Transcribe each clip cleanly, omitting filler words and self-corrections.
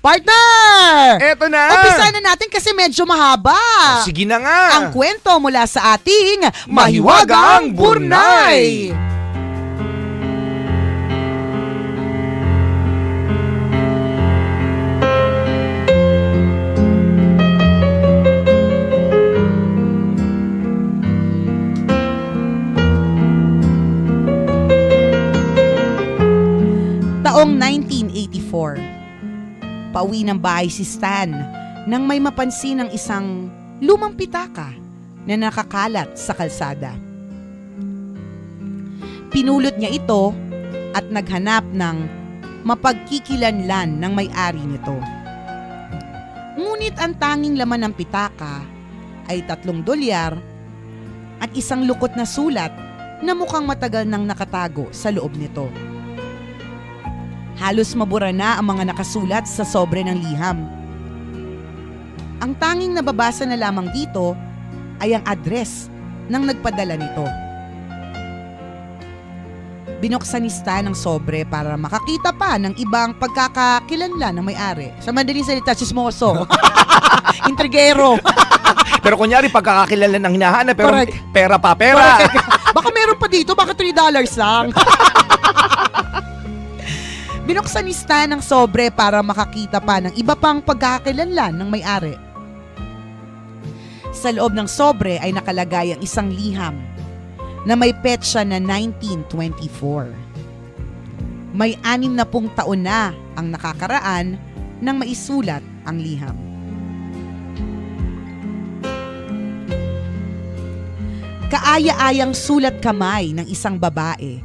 Partner! Eto na! Umpisa na natin kasi medyo mahaba. Sige na nga! Ang kwento mula sa ating Mahiwagang Burnay! Taong 1984. Pauwi ng bahay si Stan nang may mapansin ng isang lumang pitaka na nakakalat sa kalsada. Pinulot niya ito at naghanap ng mapagkikilanlan ng may-ari nito. Ngunit ang tanging laman ng pitaka ay $3 at isang lukot na sulat na mukhang matagal nang nakatago sa loob nito. Halos mabura na ang mga nakasulat sa sobre ng liham. Ang tanging nababasa na lamang dito ay ang address ng nagpadala nito. Binuksan ni Stan ang sobre para makakita pa ng ibang pagkakakilanlan ng may-ari. Sa madaling salita, chismoso. Intrigero. Pero kunyari, pagkakakilala ng hinahanap, pero Correct. pera pa, pera! Baka meron pa dito, baka $3 lang. Binuksan ni Stan ang sobre para makakita pa ng iba pang pagkakakilanlan ng may-ari. Sa loob ng sobre ay nakalagay ang isang liham na may petsa na 1924. May 60 taon na ang nakakaraan nang maisulat ang liham. Kaaya-ayang sulat kamay ng isang babae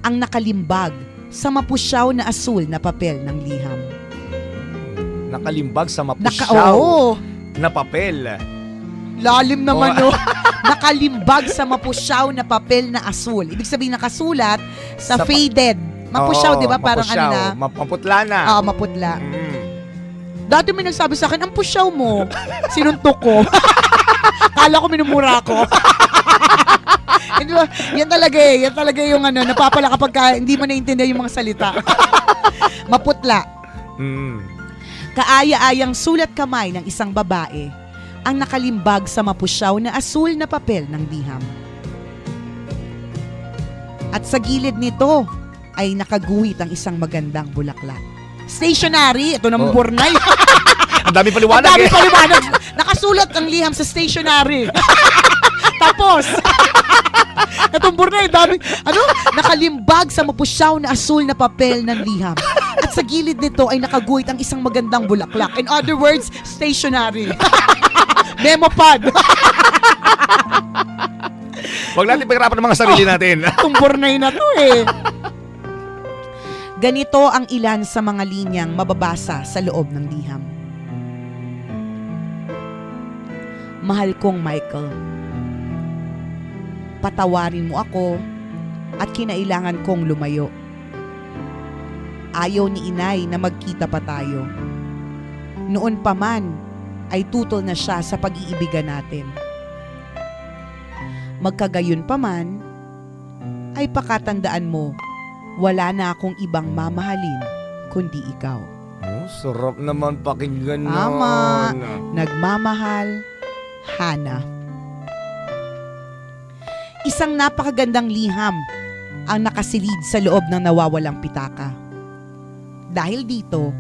ang nakalimbag sa mapusyaw na asul na papel ng liham. Nakalimbag sa mapusyaw Oo. na papel. Lalim naman, no? Nakalimbag sa mapusyaw na papel na asul. Ibig sabihin nakasulat sa faded. Mapusyaw, Oo, di ba? Parang mapusyaw. ano na? Maputla na. Oo, maputla. Mm. Dati may nagsabi sa akin, ang pusyaw mo. Sinuntok ko. Kala ko minumura ko. Hindi ba? Yan talaga eh. Yan talaga yung ano, napapala kapag hindi mo naintindihan yung mga salita. Maputla. Mm. Kaaya-ayang sulat kamay ng isang babae ang nakalimbag sa mapusyaw na asul na papel ng liham. At sa gilid nito ay nakaguhit ang isang magandang bulaklak. Stationary, ito naman Burnay. Ang dami paliwanag Ang dami eh. paliwanag. Nakasulat ang liham sa stationary. Tapos, itong Burnay, dami, nakalimbag sa mapusyaw na asul na papel ng liham. At sa gilid nito ay nakaguhit ang isang magandang bulaklak. In other words, stationary. Memo pad. Huwag natin paghirapan ng mga sarili natin. Itong Burnay na to eh. Ganito ang ilan sa mga linyang mababasa sa loob ng liham. Mahal kong Michael, patawarin mo ako at kinailangan kong lumayo. Ayaw ni inay na magkita pa tayo. Noon pa man ay tutol na siya sa pag-iibigan natin. Magkagayon pa man ay pakatandaan mo, wala na akong ibang mamahalin kundi ikaw. Oh, sarap naman pakinggan nun. Tama. Nagmamahal, Hana. Isang napakagandang liham ang nakasilid sa loob ng nawawalang pitaka. Dahil dito,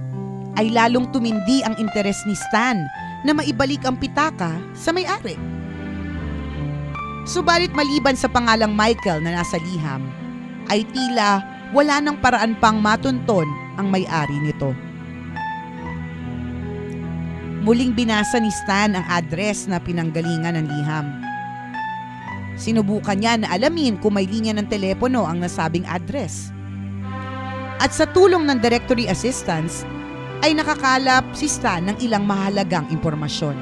ay lalong tumindi ang interes ni Stan na maibalik ang pitaka sa may-ari. Subalit maliban sa pangalang Michael na nasa liham, ay tila wala nang paraan pang matunton ang may-ari nito. Muling binasa ni Stan ang address na pinanggalingan ng liham. Sinubukan niya na alamin kung may linya ng telepono ang nasabing address. At sa tulong ng directory assistants, ay nakakalap si Stan ng ilang mahalagang impormasyon.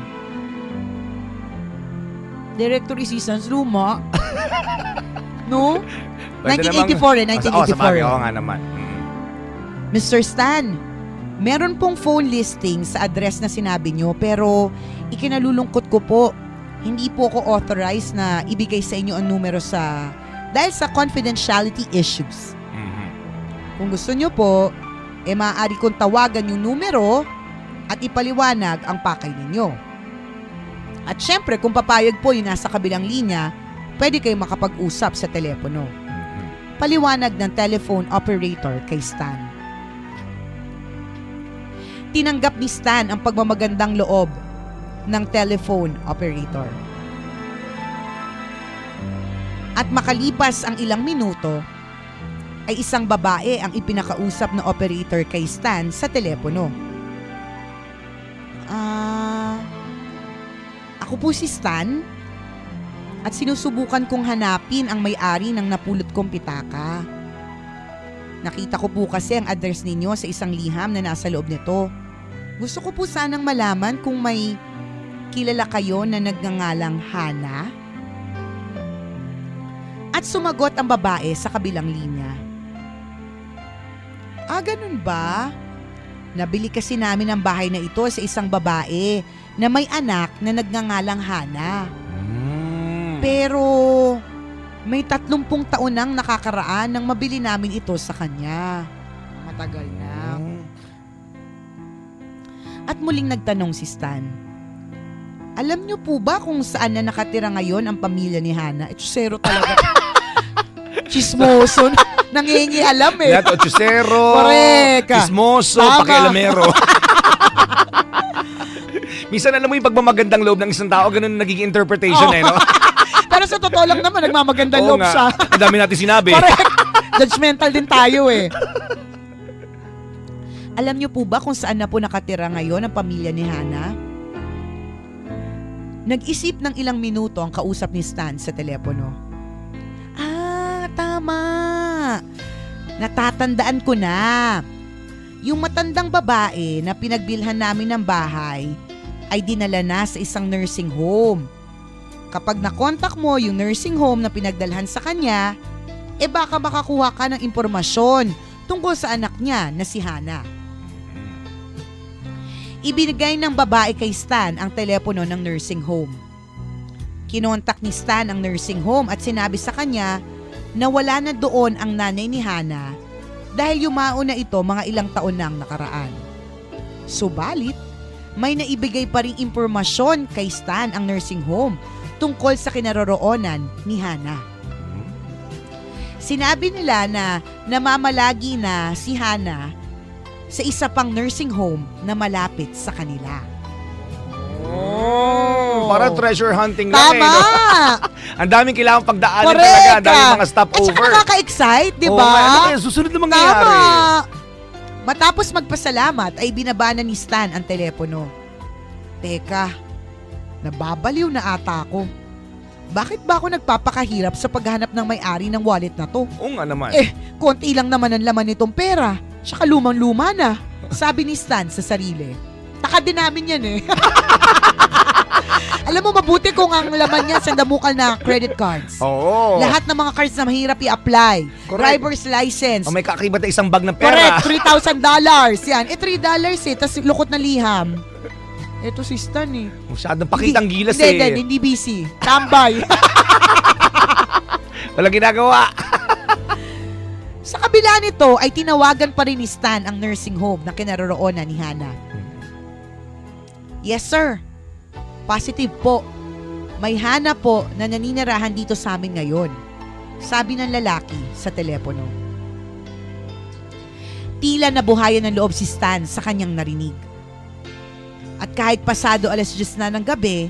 Directory assistants, luma. No? Pwede 1984 namang- sa bagay, 1984. oo nga naman. Mr. Stan, meron pong phone listing sa address na sinabi nyo, pero ikinalulungkot ko po, hindi po ako authorized na ibigay sa inyo ang numero dahil sa confidentiality issues. Mhm. Kung gusto nyo po, maaari kong tawagan yung numero at ipaliwanag ang pakay ninyo. At syempre, kung papayag po yung nasa kabilang linya, pwede kayong makapag-usap sa telepono. Paliwanag ng telephone operator kay Stan. Tinanggap ni Stan ang pagmamagandang loob ng telephone operator. At makalipas ang ilang minuto, ay isang babae ang ipinakausap na operator kay Stan sa telepono. Ako po si Stan at sinusubukan kong hanapin ang may-ari ng napulot kong pitaka. Nakita ko po kasi ang address ninyo sa isang liham na nasa loob nito. Gusto ko po sanang malaman kung may kilala kayo na nagngangalang Hana? At sumagot ang babae sa kabilang linya. Ganun ba? Nabili kasi namin ang bahay na ito sa isang babae na may anak na nagngangalang Hana. Pero may 30 taon nang nakakaraan nang mabili namin ito sa kanya. Matagal na. At muling nagtanong si Stan. Alam niyo po ba kung saan na nakatira ngayon ang pamilya ni Hana? Zero talaga. Chismoso. Nangingi alam eh. Yato, chusero. Correct. Chismoso, Tama. pakialamero. Minsan alam mo yung pagmamagandang loob ng isang tao, ganun nagiging interpretation no? Pero sa totoo lang naman, nagmamagandang Oo loob nga. siya. Ang dami natin sinabi. Correct. Judgmental din tayo eh. Alam niyo po ba kung saan na po nakatira ngayon ang pamilya ni Hana? Nag-isip ng ilang minuto ang kausap ni Stan sa telepono. Tama. Natatandaan ko na. Yung matandang babae na pinagbilhan namin ng bahay ay dinala na sa isang nursing home. Kapag nakontak mo yung nursing home na pinagdalhan sa kanya, baka makakuha ka ng impormasyon tungkol sa anak niya na si Hana. Ibinigay ng babae kay Stan ang telepono ng nursing home. Kinontak ni Stan ang nursing home at sinabi sa kanya na wala na doon ang nanay ni Hana dahil yumao na ito mga ilang taon nang nakaraan. Subalit, may naibigay pa ring impormasyon kay Stan ang nursing home tungkol sa kinaroroonan ni Hana. Sinabi nila na namamalagi na si Hana sa isa pang nursing home na malapit sa kanila. Para treasure hunting Tama! lang Ang daming kailangan pagdaanan Correct. talaga. Ang daming mga stopover. At saka nakaka-excite, di Oo ba? nga. Ano kaya susunod na mangyayari? Tama! Matapos magpasalamat ay binabana ni Stan ang telepono. Teka, nababaliw na ata ako. Bakit ba ako nagpapakahirap sa paghanap ng may-ari ng wallet na to? Oo nga naman. Konti lang naman ang laman nitong pera. Tsaka lumang-luma na. Sabi ni Stan sa sarili. Taka din namin yan eh. Alam mo, mabuti kung ang laman niya sa damukal na credit cards. Oo. Lahat ng mga cards na mahirap i-apply. Correct. Driver's license. May kakakibat na isang bag ng pera. Correct, $3,000. Yan. $3 Tapos lukot na liham. Ito si Stan eh. Masyadong pakitang gilas Hindi busy. Tambay. Walang ginagawa. Sa kabila nito ay tinawagan pa rin ni Stan ang nursing home na kinaroroonan ni Hana. Yes sir. Positive po. May Hana po na naninirahan dito sa amin ngayon. Sabi ng lalaki sa telepono. Tila nabuhayan ng loob si Stan sa kanyang narinig. At kahit pasado 10:00 na ng gabi,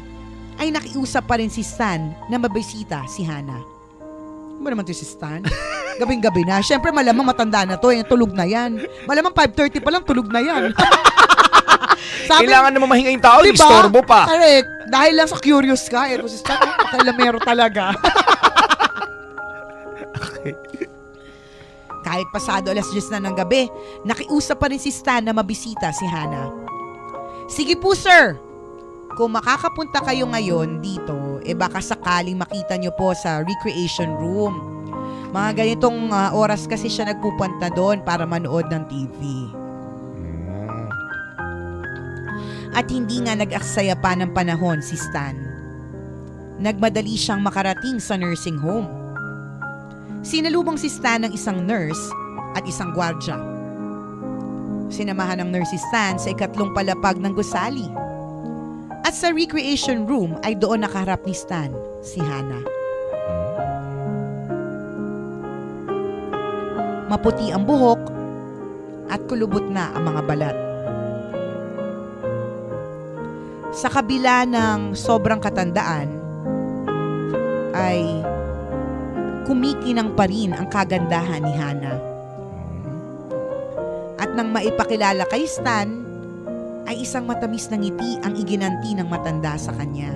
ay nakiusap pa rin si Stan na mabisita si Hana. Ano ba naman to si Stan? Gabing-gabi na. Siyempre malamang matanda na to. Tulog na yan. Malamang 5:30 pa lang tulog na yan. Kailangan naman mahinga yung tao, diba? istorbo pa. Correct. Dahil lang sa curious ka, ito si Stan, pakailamero talaga. Okay. Kahit pasado 10:00 na ng gabi, nakiusap pa rin si Stan na mabisita si Hana. Sige po sir, kung makakapunta kayo ngayon dito, baka sakaling makita nyo po sa recreation room. Mga ganitong oras kasi siya nagpupunta doon para manood ng TV. At hindi nga nag-aksaya pa ng panahon si Stan. Nagmadali siyang makarating sa nursing home. Sinalubong si Stan ng isang nurse at isang gwardya. Sinamahan ng nurse si Stan sa ikatlong palapag ng gusali. At sa recreation room ay doon nakaharap ni Stan, si Hana. Maputi ang buhok at kulubot na ang mga balat. Sa kabila ng sobrang katandaan, ay kumikinang pa rin ang kagandahan ni Hana. At nang maipakilala kay Stan, ay isang matamis na ngiti ang iginanti ng matanda sa kanya.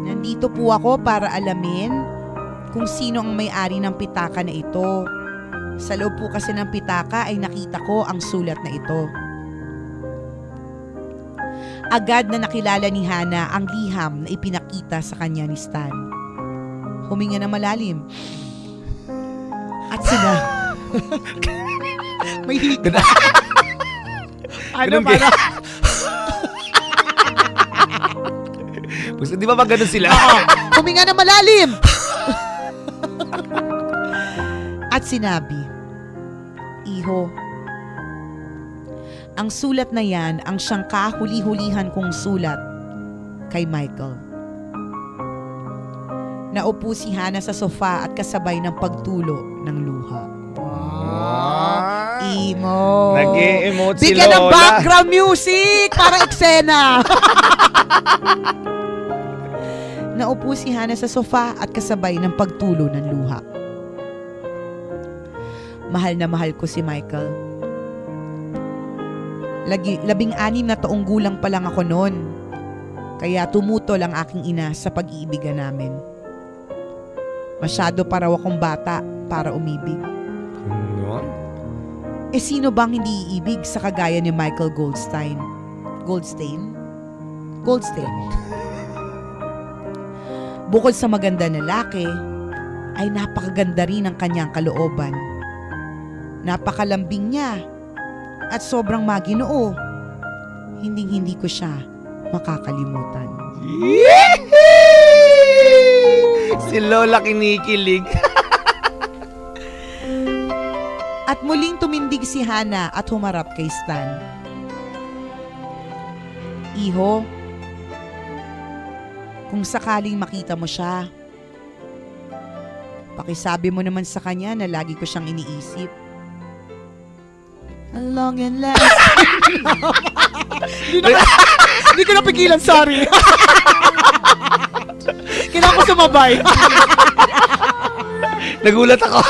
Nandito po ako para alamin kung sino ang may-ari ng pitaka na ito. Sa loob po kasi ng pitaka ay nakita ko ang sulat na ito. Agad na nakilala ni Hana ang liham na ipinakita sa kanya ni Stan. Huminga na malalim. At sila... May hika. Ano Ganun para? Gusto, di ba ba ganun sila? Huminga na malalim. At sinabi, Iho, ang sulat na yan ang siyang kahuli-hulihan kong sulat kay Michael. Naupo si Hana sa sofa at kasabay ng pagtulo ng luha. Imo. Nag-e-emote si Bigyan ng Lola. background music para eksena. Naupo si Hana sa sofa at kasabay ng pagtulo ng luha. Mahal na mahal ko si Michael. 16 na taong gulang pa lang ako noon. Kaya tumutol ang aking ina sa pag-iibigan namin. Masyado pa raw akong bata para umibig. Sino bang hindi iibig sa kagaya ni Michael Goldstein? Goldstein? Bukod sa maganda na lalaki, ay napakaganda rin ang kanyang kalooban. Napakalambing niya at sobrang maginoo. Hindi ko siya makakalimutan. Si Lola kinikilig. At muling tumindig si Hana at humarap kay Stan. Iho, kung sakaling makita mo siya, pakisabi mo naman sa kanya na lagi ko siyang iniisip. A long and lasting Hindi ko napigilan, sorry. Kailangan ko sumabay. Nagulat ako.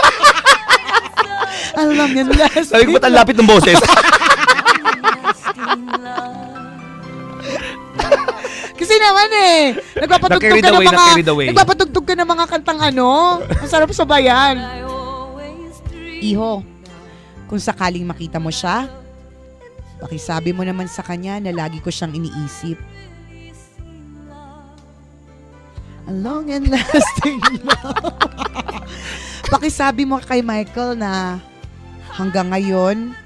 A long and lasting. Sabi ko ba't ang lapit ng boses? Kasi naman nagpapatugtog ka ng Na-carried away. nagpapatugtog ka ng mga kantang ano. Ang sarap sabayan. Iho, kung sakaling makita mo siya, pakisabi mo naman sa kanya na lagi ko siyang iniisip. A long and lasting love. Pakisabi mo kay Michael na hanggang ngayon,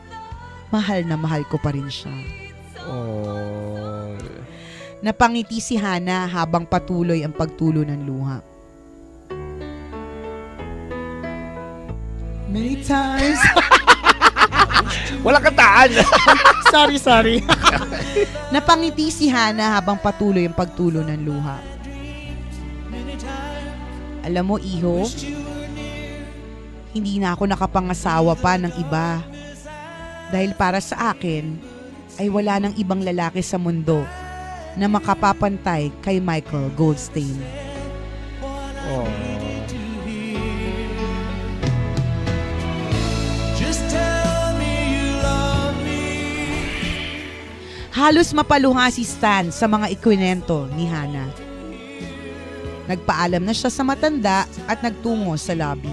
mahal na mahal ko pa rin siya. Oh. Napangiti si Hana habang patuloy ang pagtulo ng luha. Many times. Walang kataan. sorry. Napangiti si Hana habang patuloy ang pagtulo ng luha. Alam mo, Iho, hindi na ako nakapangasawa pa ng iba. Dahil para sa akin, ay wala nang ibang lalaki sa mundo na makapapantay kay Michael Goldstein. Oh. Halos mapaluha si Stan sa mga ikwento ni Hana. Nagpaalam na siya sa matanda at nagtungo sa lobby.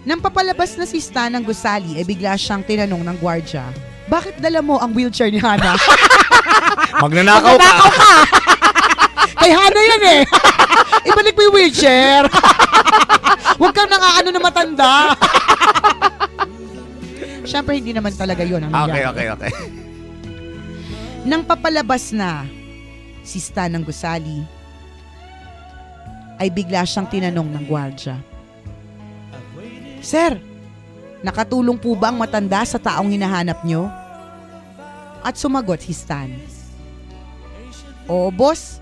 Nang papalabas na si Stan ng gusali ay bigla siyang tinanong ng gwardya, bakit dala mo ang wheelchair ni Hana? Magnanakaw ka. Kay Hana yan Ibalik mo yung wheelchair. Huwag kang nangaano na matanda. Siyempre, hindi naman talaga yun ang nangyari. Okay. Nang papalabas na si Stan ng gusali, ay bigla siyang tinanong ng gwardya, Sir, nakatulong po ba ang matanda sa taong hinahanap nyo? At sumagot si Stan. Oo, boss.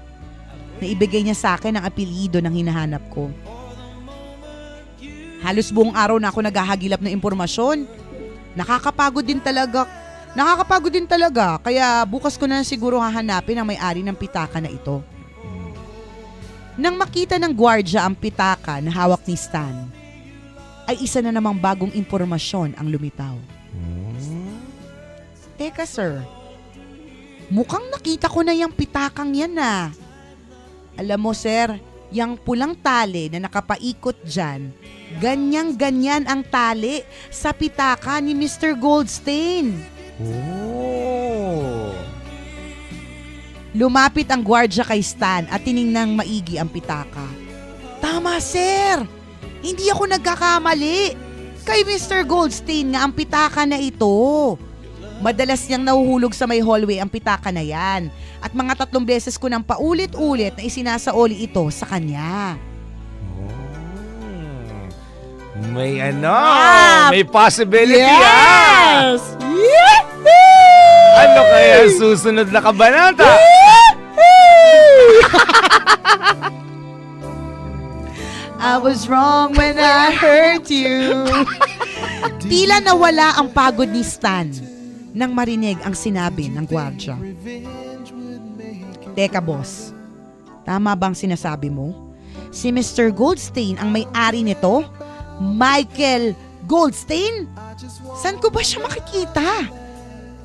Naibigay niya sa akin ang apelyido ng hinahanap ko. Halos buong araw na ako naghahagilap ng impormasyon. Nakakapagod din talaga. Kaya bukas ko na siguro hahanapin ang may-ari ng pitaka na ito. Nang makita ng gwardya ang pitaka na hawak ni Stan, ay isa na namang bagong impormasyon ang lumitaw. Teka sir, mukhang nakita ko na yung pitakang yan ah. Alam mo sir, yung pulang tali na nakapaikot dyan, ganyan-ganyan ang tali sa pitaka ni Mr. Goldstein. Oh. Lumapit ang gwardya kay Stan at tiningnang maigi ang pitaka. Tama sir, hindi ako nagkakamali. Kay Mr. Goldstein nga ang pitaka na ito. Madalas niyang nahuhulog sa may hallway ang pitaka na yan. At mga 3 beses ko nang paulit-ulit na isinasaoli ito sa kanya. May ano? Ah! May possibility Yes! Ano kaya ang susunod na kabanata? I was wrong when I hurt you. Tila nawala ang pagod ni Stan nang marinig ang sinabi ng gwardya. Teka boss, tama bang sinasabi mo? Si Mr. Goldstein ang may-ari nito? Michael Goldstein? Saan ko ba siya makikita?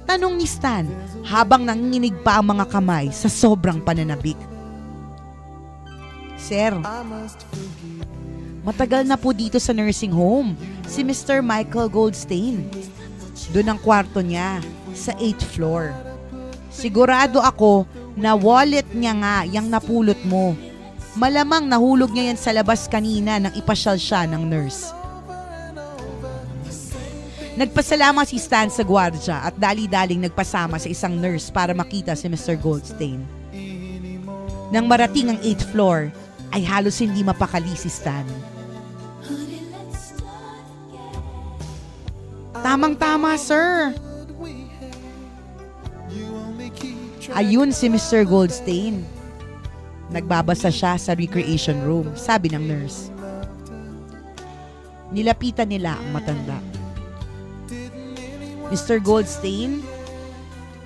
Tanong ni Stan habang nanginginig pa ang mga kamay sa sobrang pananabik. Sir, matagal na po dito sa nursing home si Mr. Michael Goldstein. Doon ang kwarto niya sa 8th floor. Sigurado ako na wallet niya nga yung napulot mo. Malamang nahulog niya yan sa labas kanina nang ipasyal siya ng nurse. Nagpasalamat si Stan sa gwardya at dali-daling nagpasama sa isang nurse para makita si Mr. Goldstein. Nang marating ang 8th floor, ay halos hindi mapakali si Stan. Tamang-tama, sir. Ayun si Mr. Goldstein. Nagbabasa siya sa recreation room, sabi ng nurse. Nilapitan nila ang matanda. Mr. Goldstein,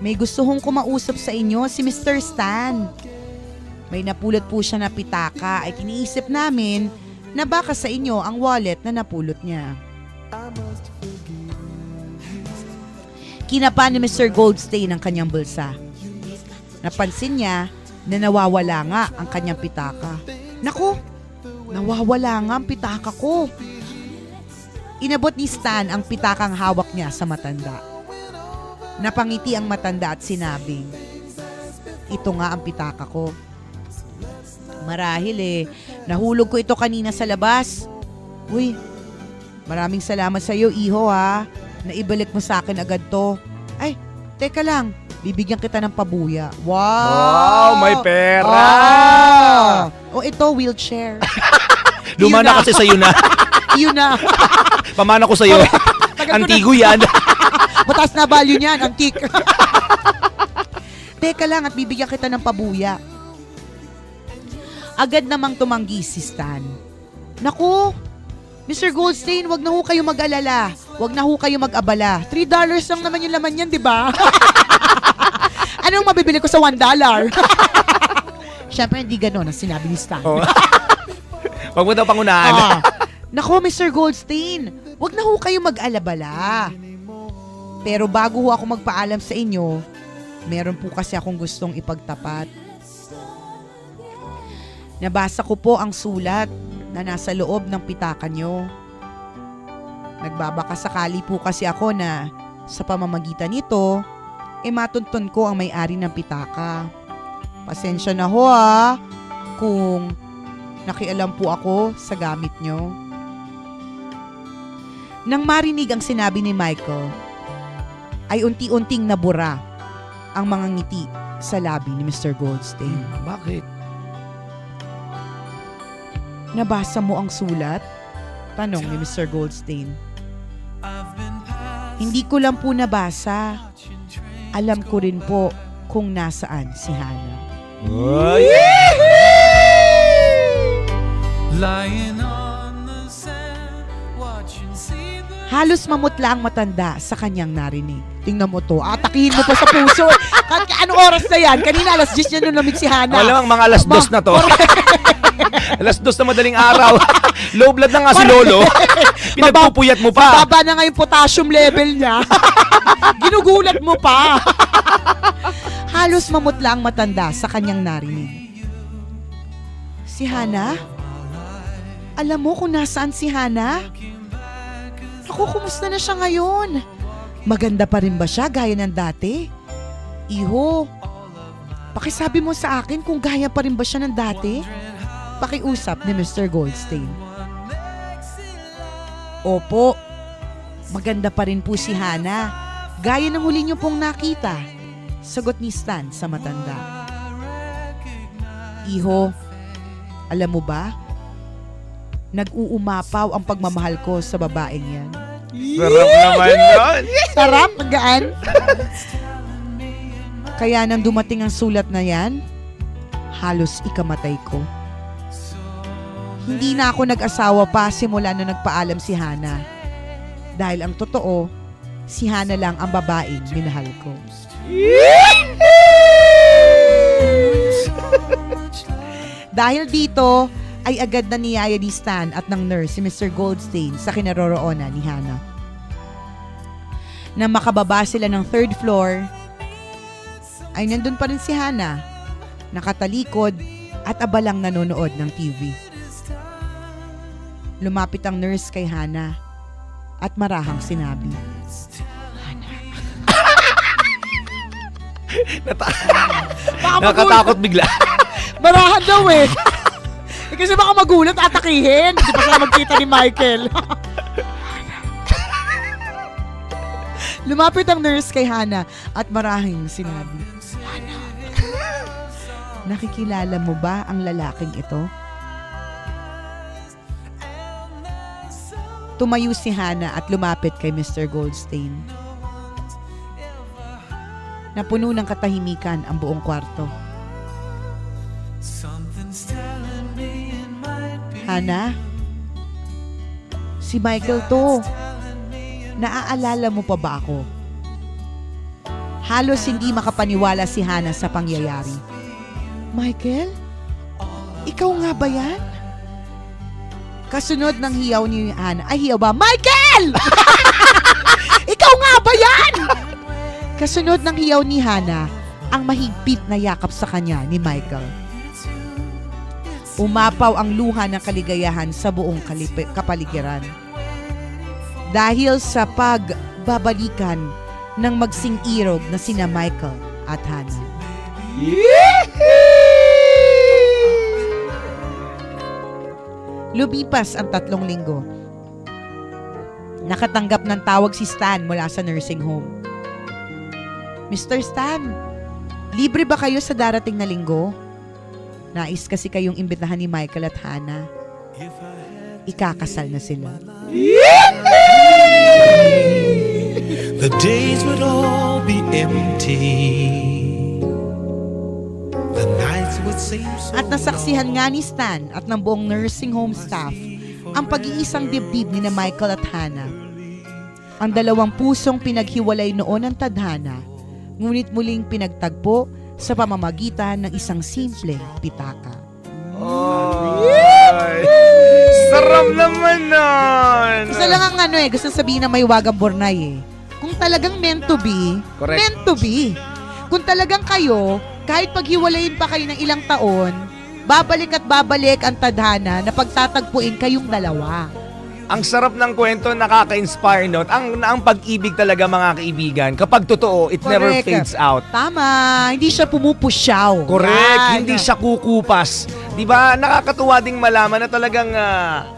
may gusto kong kumausap sa inyo si Mr. Stan. May napulot po siya na pitaka ay kiniisip namin na baka sa inyo ang wallet na napulot niya. Kinapa ni Mr. Goldstein ang kanyang bulsa. Napansin niya na nawawala nga ang kanyang pitaka. Naku, nawawala nga ang pitaka ko. Inabot ni Stan ang pitakang hawak niya sa matanda. Napangiti ang matanda at sinabing, ito nga ang pitaka ko. Marahil nahulog ko ito kanina sa labas. Uy, maraming salamat sa iyo, iho ha. Naibalik mo sa akin agad to. Ay, teka lang. Bibigyan kita ng pabuya. Wow! Wow, may pera! O ito, wheelchair. Luma na kasi sa'yo na. Yun na. Pamana ko sa'yo. Antigo yan. Mataas na value niyan, antique. Teka lang at bibigyan kita ng pabuya. Agad namang tumanggi si Stan. Naku, Mr. Goldstein, wag na ho kayo mag-alala. Wag na ho kayo mag-abala. $3 lang naman yung laman yan, di ba? Anong mabibili ko sa $1? Siyempre, hindi gano'n ang sinabi ni Stan. Oh. Wag mo daw pangunahan. Nako, Mr. Goldstein, wag na ho kayo mag-alabala. Pero bago ho ako magpaalam sa inyo, meron po kasi akong gustong ipagtapat. Nabasa ko po ang sulat na nasa loob ng pitaka nyo. Nagbabakasakali po kasi ako na sa pamamagitan nito, matuntun ko ang may-ari ng pitaka. Pasensya na ho kung nakialam po ako sa gamit nyo. Nang marinig ang sinabi ni Michael, ay unti-unting nabura ang mga ngiti sa labi ni Mr. Goldstein. Bakit? Nabasa mo ang sulat? Tanong ni Mr. Goldstein. Hindi ko lang po nabasa. Alam ko rin po kung nasaan si Hana. Halos mamutla ang matanda sa kanyang narinig. Tingnan mo to, atakihin mo pa sa puso. Anong oras na yan? Kanina alas 10 niya nung namit si Hana. Malamang mga alas 2 na to. Alas 2 na madaling araw. Low blood na nga si Lolo. Pinagpupuyat mo pa. Baba na nga yung potassium level niya. Ginugulat mo pa. Halos mamutla ang matanda sa kanyang narinig. Si Hana? Alam mo kung nasaan si Hana? Ako, kumusta na siya ngayon? Maganda pa rin ba siya gaya ng dati? Iho, pakisabi mo sa akin kung gaya pa rin ba siya ng dati? Pakiusap ni Mr. Goldstein. Opo, maganda pa rin po si Hana. Gaya ng huli niyo pong nakita. Sagot ni Stan sa matanda. Iho, alam mo ba? Nag-uumapaw ang pagmamahal ko sa babaeng yan. Sarap naman nun. Sarap, magaan. Kaya nang dumating ang sulat na yan, halos ikamatay ko. Hindi na ako nag-asawa pa simula na nagpaalam si Hana. Dahil ang totoo, si Hana lang ang babaeng minahal ko. Dahil dito, ay agad na niyaya ni Stan at ng nurse si Mr. Goldstein sa kinaroroonan ni Hana. Nang makababa sila ng 3rd floor, ay nandun pa rin si Hana, nakatalikod at abalang nanonood ng TV. Lumapit ang nurse kay Hana at marahang sinabi, Hana. Nakatakot bigla. Marahan daw eh. Kasi baka magulat, atakihin. Hindi pa sila magkita ni Michael. Lumapit ang nurse kay Hana at marahing sinabi, Hana, nakikilala mo ba ang lalaking ito? Tumayo si Hana at lumapit kay Mr. Goldstein. Napuno ng katahimikan ang buong kwarto. Hana, si Michael to. Naaalala mo pa ba ako? Halos hindi makapaniwala si Hana sa pangyayari. Michael? Ikaw nga ba yan? Kasunod ng hiyaw ni Hana, ay hiyaw ba? Michael! Ikaw nga ba yan? Kasunod ng hiyaw ni Hana, ang mahigpit na yakap sa kanya ni Michael. Umapaw ang luha ng kaligayahan sa buong kapaligiran. Dahil sa pagbabalikan ng magsing-irog na sina Michael at Hana. Lumipas ang 3 linggo. Nakatanggap ng tawag si Stan mula sa nursing home. Mr. Stan, libre ba kayo sa darating na linggo? Nais kasi kayong imbitahan ni Michael at Hana. Ikakasal na sila. The days would all be empty. The nights would seem so At nasaksihan nga ni Stan at ng buong nursing home staff ang pag-iisang dibdib ni na Michael at Hana. Ang dalawang pusong pinaghiwalay noon ng tadhana, ngunit muling pinagtagpo sa pamamagitan ng isang simpleng pitaka. Sarap naman nun. Gusto lang ang gusto sabihin na may wagang bornay eh. Kung talagang meant to be, Correct. meant to be. Kung talagang kayo, kahit paghiwalayin pa kayo ng ilang taon, babalik at babalik ang tadhana na pagtatagpuin kayong dalawa. Ang sarap ng kwento, nakaka-inspire, no? Ang pag-ibig talaga, mga kaibigan, kapag totoo, it never Correct. fades out. Tama, hindi siya pumupusyaw. Correct, Yan. hindi siya kukupas. 'Di ba? Nakakatuwa ding malaman na talagang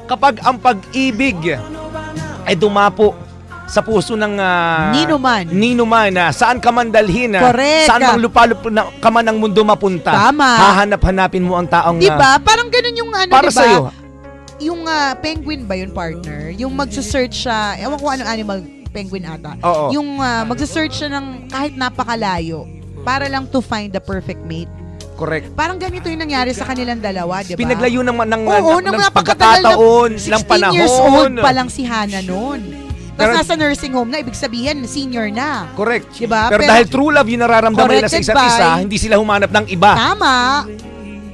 kapag ang pag-ibig ay dumapo sa puso ng Nino man, saan ka man dalhin, Correct. saan mang lupalup ka man ng mundo mapunta. Tama. Hahanap-hanapin mo ang taong Diba? Parang ganun yung para diba? sa'yo. yung penguin ba yun, partner? Yung magsa-search siya, ewan ko anong animal, penguin ata. Oo. Yung magsa-search siya ng kahit napakalayo para lang to find the perfect mate. Correct. Parang ganito yung nangyari sa kanilang dalawa, di ba? Pinaglayo ng Oo, ng napakatagal pagkakataon, ng 16 panahon. years old pa lang si Hannah noon. Pero- Tapos nasa nursing home na, ibig sabihin, senior na. Correct. Diba? Pero dahil true love yung nararamdaman nila sa Corrected isa't isa, by- hindi sila humanap ng iba. Tama.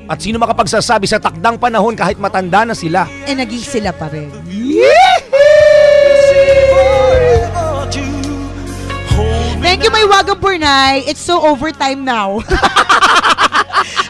At sino makapagsasabi sa takdang panahon kahit matanda na sila? Naging sila pa rin. Thank you, may Wagang Burnay. It's so overtime now.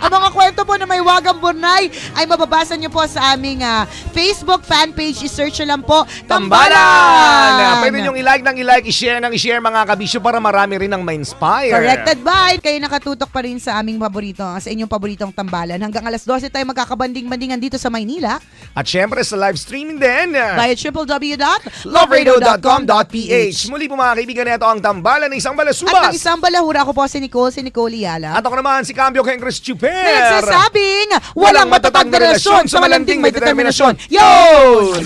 Ang mga kwento po na may Wagang Burnay ay mababasa niyo po sa aming Facebook fan page. I-search nyo lang po, Tambalan! Pwede niyong i-like ng i-like, i-share ng i-share mga kabisyo para marami rin ang ma-inspire. Corrected by. Kayo nakatutok pa rin sa aming paborito, sa inyong paboritong Tambalan. Hanggang alas 12 tayo magkakabanding-bandingan dito sa Maynila. At syempre sa live streaming din. Via loveradio.com.ph. Muli po mga kaibigan, ito ang Tambalan ng isang balasubas. At ang isang balahura ko po si Nicole Yala. At ako naman si Cambio Kengres Chuper. Na nagsasabing, walang matatag na relasyon sa malanding may determinasyon. Yun!